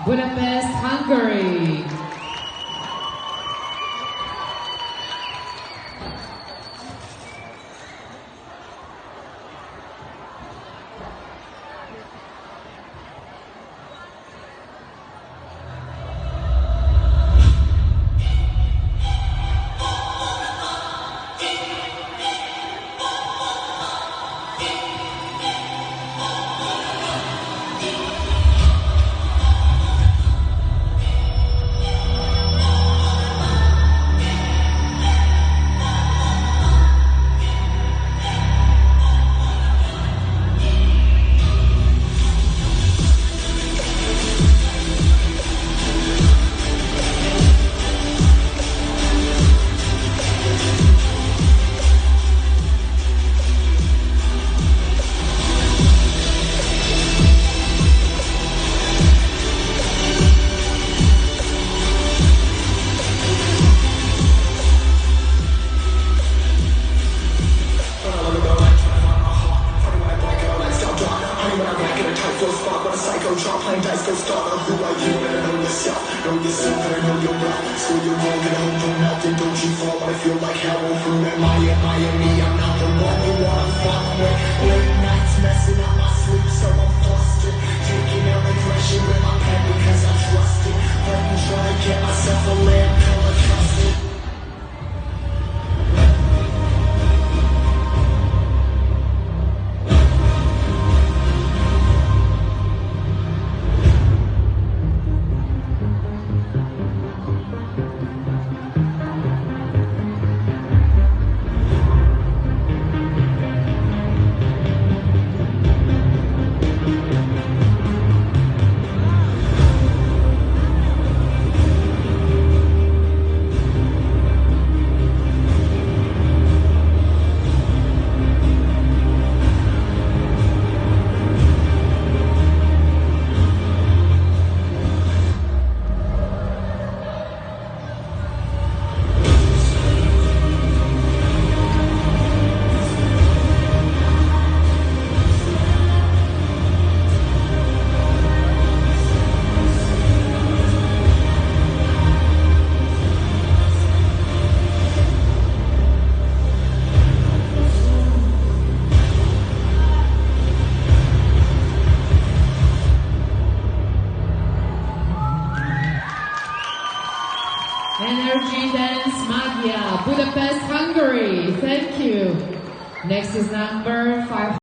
Budapest, Hungary. Playing dice, go starter. Who are you? Better know yourself. Know yourself, better know your wealth. School you're wrong, get home, don't melt, and don't you fall. But I feel like hell won't prove it. My me, I'm not the one you wanna fuck with. Late nights messing up my sleep, so I'm flustered. Taking every pressure with my pen because I trust it. Hoping trying to get myself a lamp color custard. Energy Dance Magia, Budapest, Hungary. Thank you. Next is number 5.